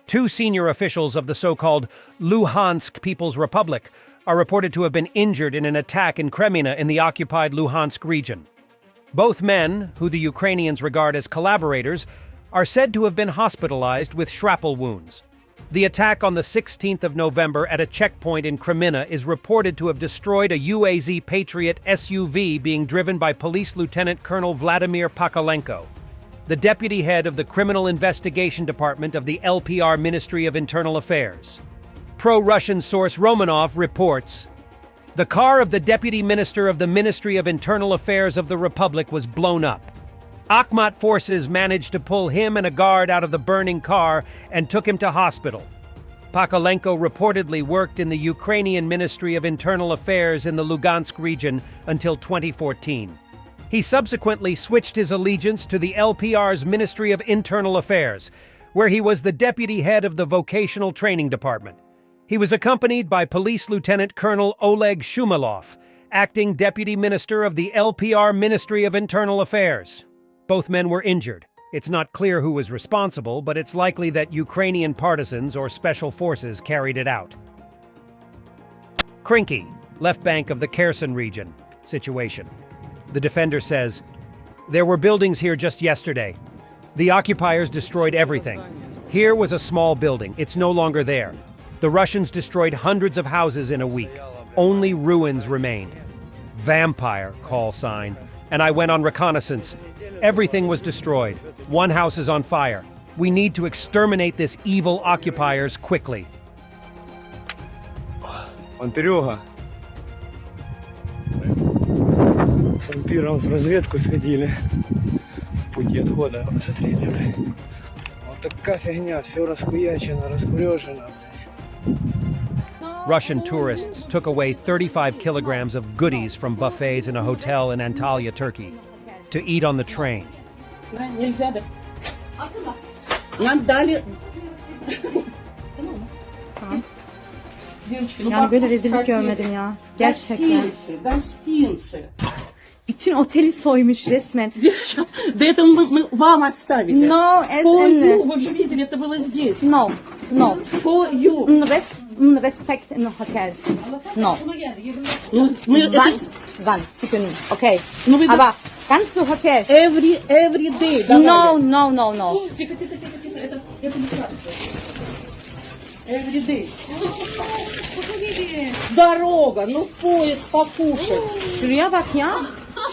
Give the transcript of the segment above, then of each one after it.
Two senior officials of the so-called Luhansk People's Republic are reported to have been injured in an attack in Kreminna in the occupied Luhansk region. Both men, who the Ukrainians regard as collaborators, are said to have been hospitalized with shrapnel wounds. The attack on the 16th of November at a checkpoint in Kreminna is reported to have destroyed a UAZ Patriot SUV being driven by Police Lieutenant Colonel Vladimir Pakolenko, the deputy head of the Criminal Investigation Department of the LPR Ministry of Internal Affairs. Pro-Russian source Romanov reports, "The car of the deputy minister of the Ministry of Internal Affairs of the Republic was blown up. Akhmat forces managed to pull him and a guard out of the burning car and took him to hospital." Pakolenko reportedly worked in the Ukrainian Ministry of Internal Affairs in the Lugansk region until 2014. He subsequently switched his allegiance to the LPR's Ministry of Internal Affairs, where he was the deputy head of the Vocational Training Department. He was accompanied by Police Lieutenant Colonel Oleg Shumilov, acting deputy minister of the LPR Ministry of Internal Affairs. Both men were injured. It's not clear who was responsible, but it's likely that Ukrainian partisans or special forces carried it out. Krinky, left bank of the Kherson region. Situation. The defender says, "There were buildings here just yesterday. The occupiers destroyed everything. Here was a small building. It's no longer there. The Russians destroyed hundreds of houses in a week. Only ruins remained. Vampire, call sign. And I went on reconnaissance. Everything was destroyed. One house is on fire. We need to exterminate this evil occupiers quickly." Андрюха. Вампиром в разведку сходили. Пути отхода смотрели. Вот такая фигня, все расхуячено, раскурежено. Russian tourists took away 35 kilograms of goodies from buffets in a hotel in Antalya, Turkey, to eat on the train. Yani böyle rezillik görmedim ya. Gerçekten. Bütün oteli soymuş resmen. До этого мы вам отставили. No, For you, вы же видели, это было здесь. No, no. For you. Respect in the hotel. No. Wann? Bitte nicht. Okay. Aber ganz zu Hotel. Every day. No. Тихо. Это некрасиво. Every day. Дорога, ну в поезд покушать. Şuraya bak ya.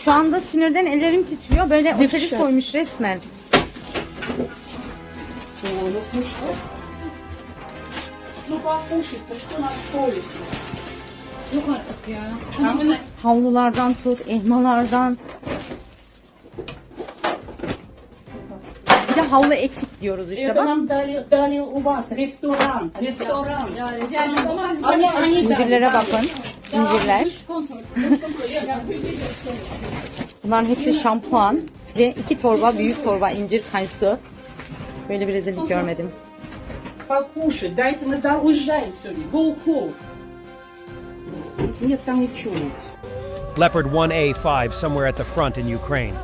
Şu anda sinirden ellerim titriyor. Böyle oteli soymuş resmen. Ну смешно. Ну покушать-то что на поезд? Yok artık ya. Havlulardan tut, elmalardan. Bir de havlu eksik diyoruz işte Это bak. нам дали у вас ресторан. İncirlere bakın. İncirler. Bunların hepsi şampuan ve 2 torba, büyük torba incir kayısı. Böyle bir rezillik görmedim. Покушать, дайте мы уезжаем сегодня. Go home. Нет, там ничего у нас. Leopard 1A5 somewhere at the front in Ukraine.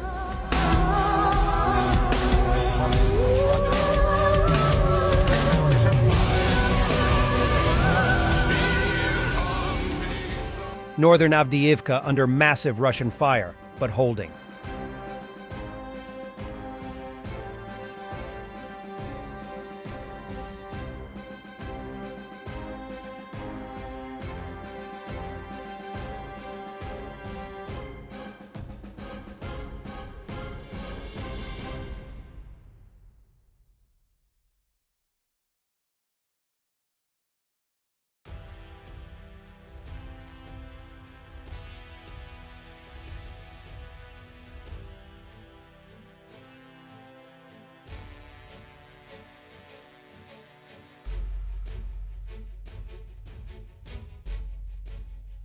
Northern Avdiivka under massive Russian fire, but holding.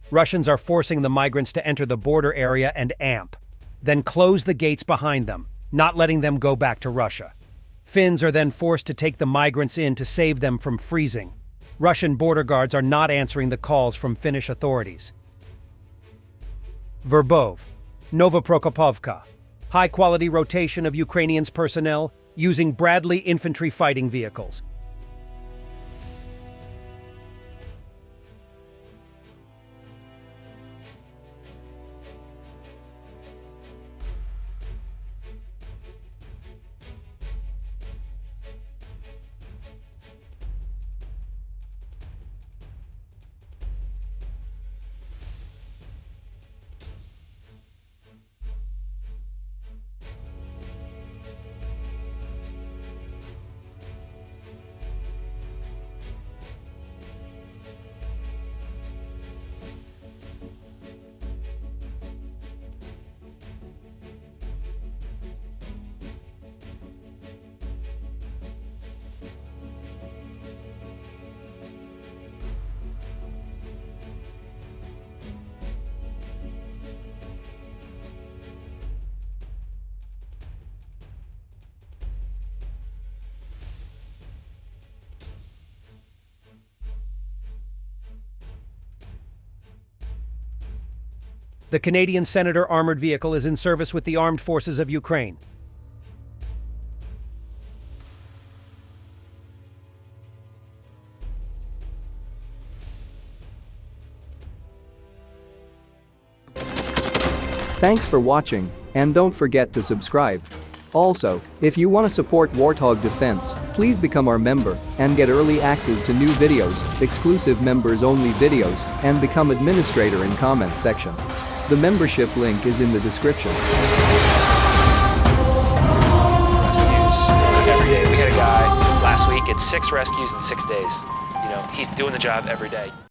Russians are forcing the migrants to enter the border area and AMP, then close the gates behind them, not letting them go back to Russia. Finns are then forced to take the migrants in to save them from freezing. Russian border guards are not answering the calls from Finnish authorities. Verbov, Novoprokopovka. High-quality rotation of Ukrainians personnel using Bradley infantry fighting vehicles. The Canadian Senator armored vehicle is in service with the armed forces of Ukraine. Thanks for watching, and don't forget to subscribe. Also, if you want to support Warthog Defense, please become our member and get early access to new videos, exclusive members-only videos, and become administrator in comment section. The membership link is in the description. Rescues every day. We had a guy last week at 6 rescues in 6 days. You know, he's doing the job every day.